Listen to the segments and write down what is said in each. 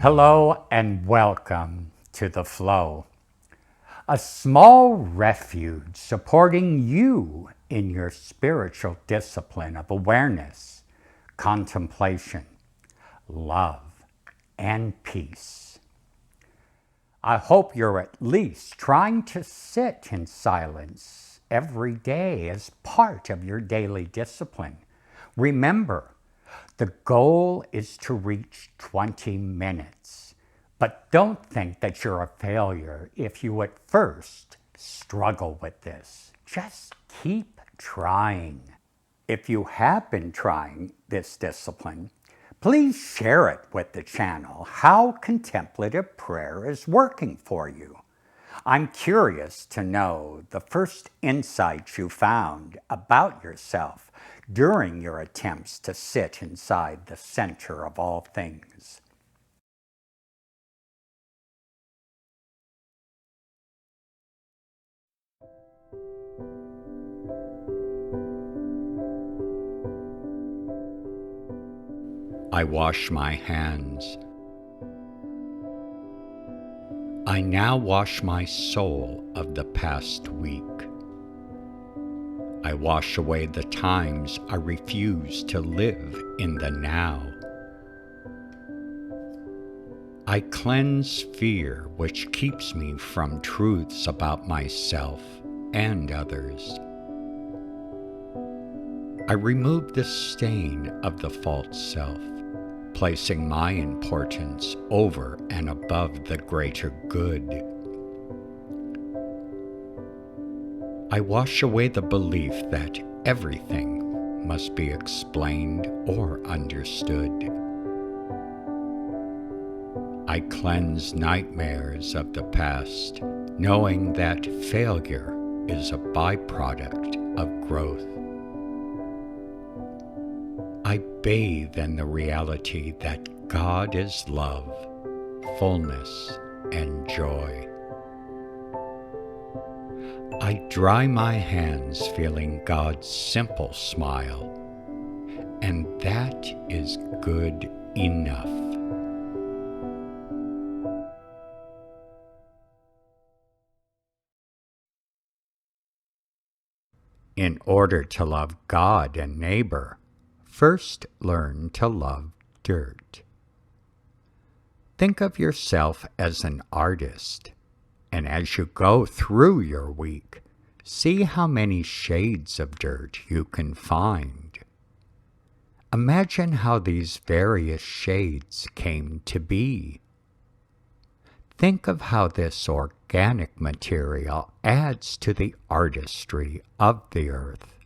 Hello and welcome to The Flow, a small refuge supporting you in your spiritual discipline of awareness, contemplation, love, and peace. I hope you're at least trying to sit in silence every day as part of your daily discipline. Remember, the goal is to reach 20 minutes, but don't think that you're a failure if you at first struggle with this. Just keep trying. If you have been trying this discipline, please share it with the channel how contemplative prayer is working for you. I'm curious to know the first insights you found about yourself during your attempts to sit inside the center of all things. I wash my hands. I now wash my soul of the past week. I wash away the times I refuse to live in the now. I cleanse fear which keeps me from truths about myself and others. I remove the stain of the false self, placing my importance over and above the greater good. I wash away the belief that everything must be explained or understood. I cleanse nightmares of the past, knowing that failure is a byproduct of growth. I bathe in the reality that God is love, fullness, and joy. I dry my hands feeling God's simple smile, and that is good enough. In order to love God and neighbor, first learn to love dirt. Think of yourself as an artist, and as you go through your week, see how many shades of dirt you can find. Imagine how these various shades came to be. Think of how this organic material adds to the artistry of the earth.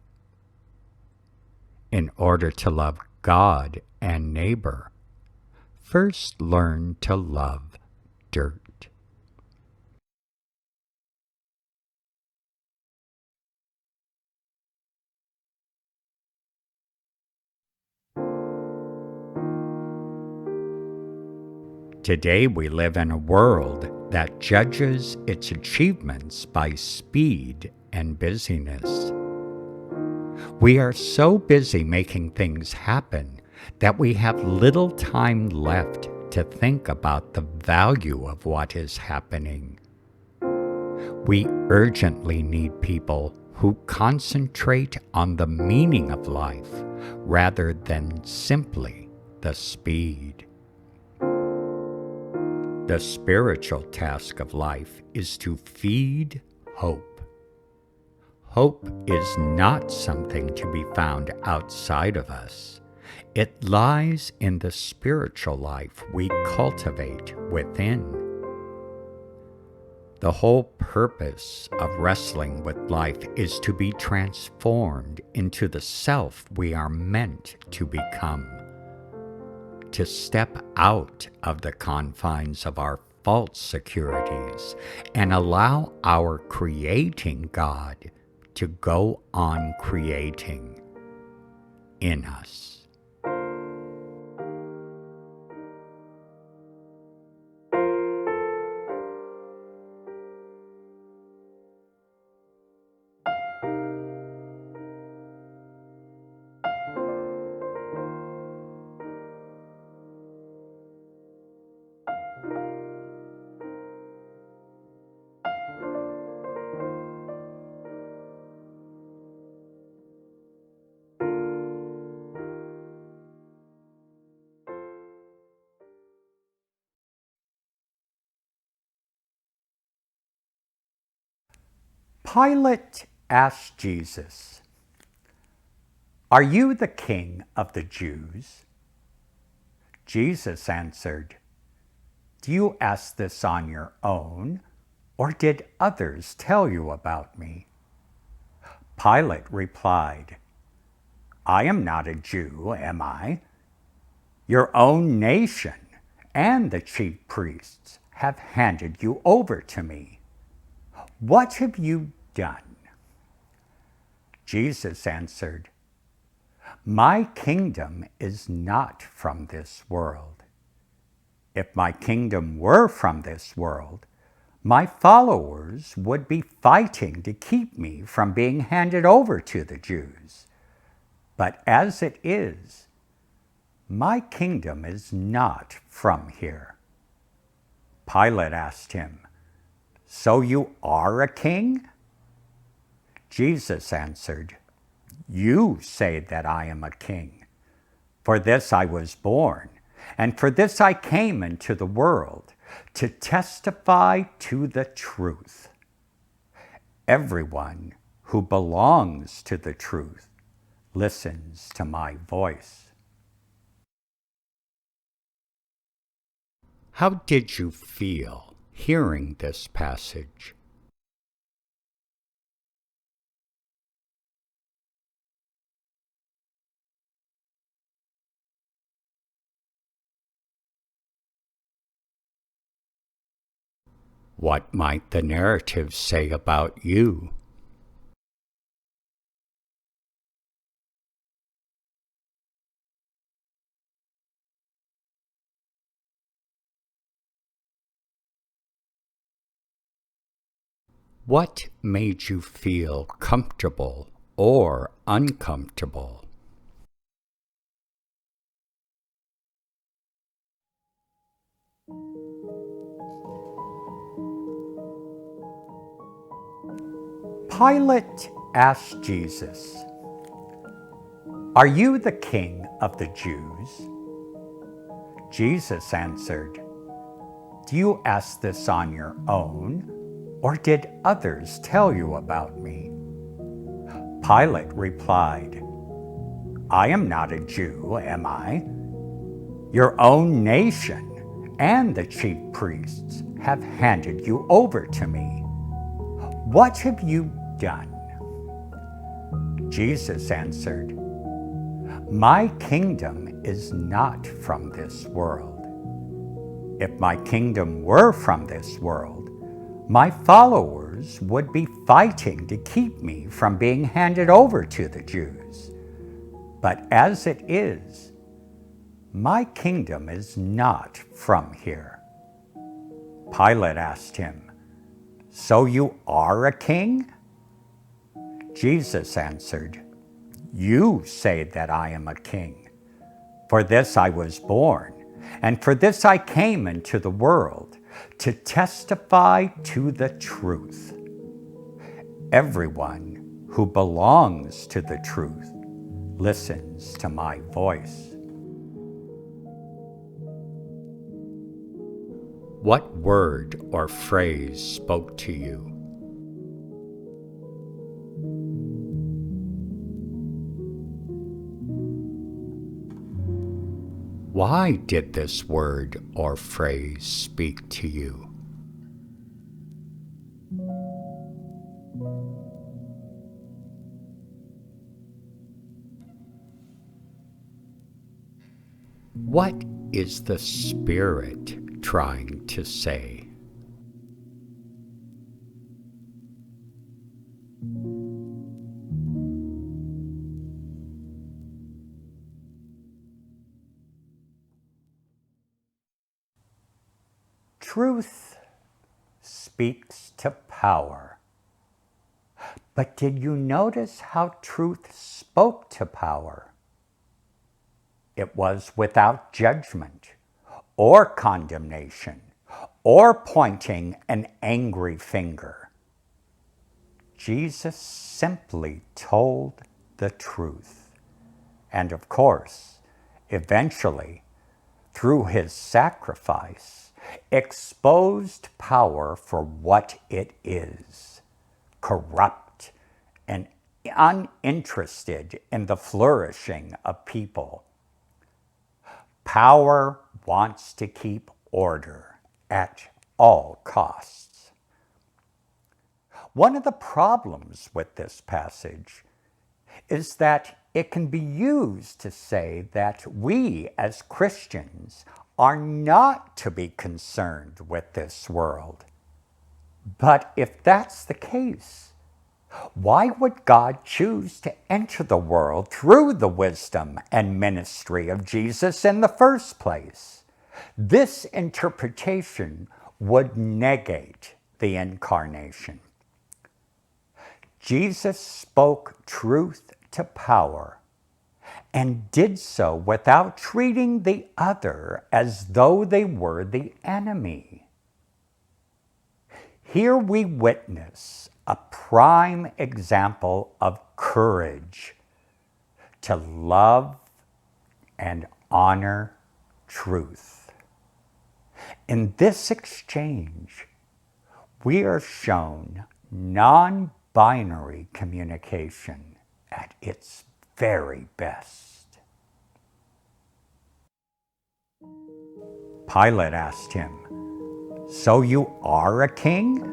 In order to love God and neighbor, first learn to love dirt. Today we live in a world that judges its achievements by speed and busyness. We are so busy making things happen that we have little time left to think about the value of what is happening. We urgently need people who concentrate on the meaning of life rather than simply the speed. The spiritual task of life is to feed hope. Hope is not something to be found outside of us. It lies in the spiritual life we cultivate within. The whole purpose of wrestling with life is to be transformed into the self we are meant to become. To step out of the confines of our false securities and allow our creating God to go on creating in us. Pilate asked Jesus, "Are you the king of the Jews?" Jesus answered, "Do you ask this on your own, or did others tell you about me?" Pilate replied, "I am not a Jew, am I? Your own nation and the chief priests have handed you over to me. What have you done?" Jesus answered, "My kingdom is not from this world. If my kingdom were from this world, my followers would be fighting to keep me from being handed over to the Jews. But as it is, my kingdom is not from here." Pilate asked him, "So you are a king?" Jesus answered, "You say that I am a king. For this I was born, and for this I came into the world, to testify to the truth. Everyone who belongs to the truth listens to my voice." How did you feel hearing this passage? What might the narrative say about you? What made you feel comfortable or uncomfortable? Pilate asked Jesus, "Are you the king of the Jews?" Jesus answered, "Do you ask this on your own, or did others tell you about me?" Pilate replied, "I am not a Jew, am I? Your own nation and the chief priests have handed you over to me. What have you done?" Jesus answered, "My kingdom is not from this world. If my kingdom were from this world, my followers would be fighting to keep me from being handed over to the Jews. But as it is, my kingdom is not from here." Pilate asked him, "So you are a king?" Jesus answered, "You say that I am a king. For this I was born, and for this I came into the world, to testify to the truth. Everyone who belongs to the truth listens to my voice." What word or phrase spoke to you? Why did this word or phrase speak to you? What is the Spirit trying to say? Truth speaks to power. But did you notice how truth spoke to power? It was without judgment or condemnation or pointing an angry finger. Jesus simply told the truth. And of course, eventually, through his sacrifice, exposed power for what it is: corrupt, and uninterested in the flourishing of people. Power wants to keep order at all costs. One of the problems with this passage is that it can be used to say that we as Christians are not to be concerned with this world. But if that's the case, why would God choose to enter the world through the wisdom and ministry of Jesus in the first place? This interpretation would negate the incarnation. Jesus spoke truth to power and did so without treating the other as though they were the enemy. Here we witness a prime example of courage to love and honor truth. In this exchange, we are shown non-binary communication at its very best. Pilate asked him, "So you are a king?"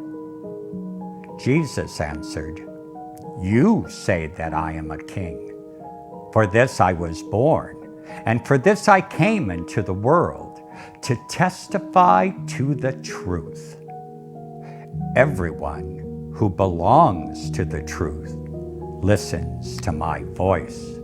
Jesus answered, "You say that I am a king. For this I was born, and for this I came into the world, to testify to the truth. Everyone who belongs to the truth listens to my voice."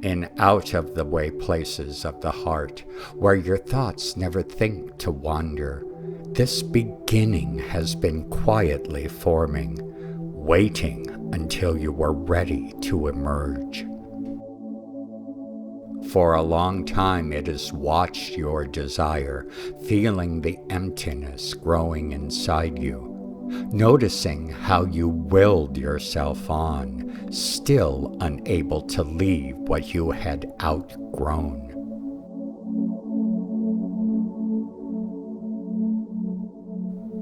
In out-of-the-way places of the heart, where your thoughts never think to wander, this beginning has been quietly forming, waiting until you were ready to emerge. For a long time it has watched your desire, feeling the emptiness growing inside you, noticing how you willed yourself on, still unable to leave what you had outgrown.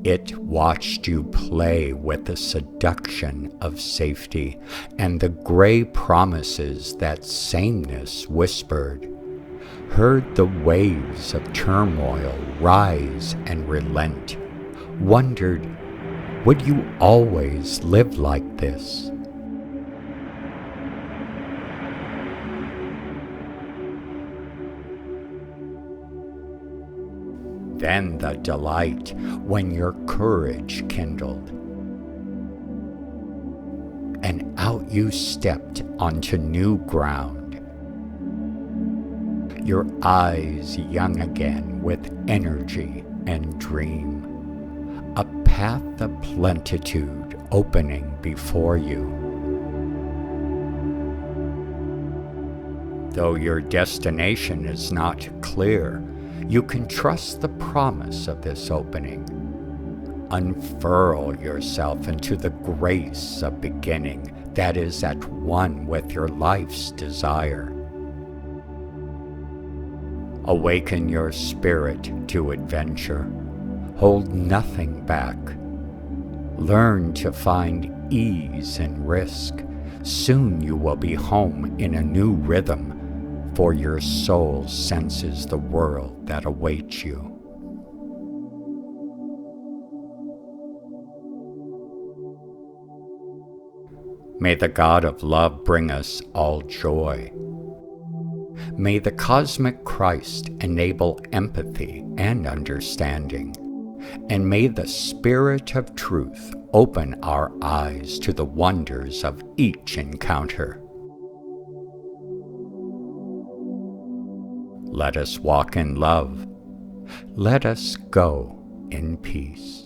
It watched you play with the seduction of safety and the gray promises that sameness whispered, heard the waves of turmoil rise and relent, wondered, would you always live like this? Then the delight when your courage kindled, and out you stepped onto new ground, your eyes young again with energy and dream, a path of plenitude opening before you. Though your destination is not clear, you can trust the promise of this opening. Unfurl yourself into the grace of beginning that is at one with your life's desire. Awaken your spirit to adventure. Hold nothing back. Learn to find ease in risk. Soon you will be home in a new rhythm, for your soul senses the world that awaits you. May the God of love bring us all joy. May the cosmic Christ enable empathy and understanding, and may the Spirit of truth open our eyes to the wonders of each encounter. Let us walk in love. Let us go in peace.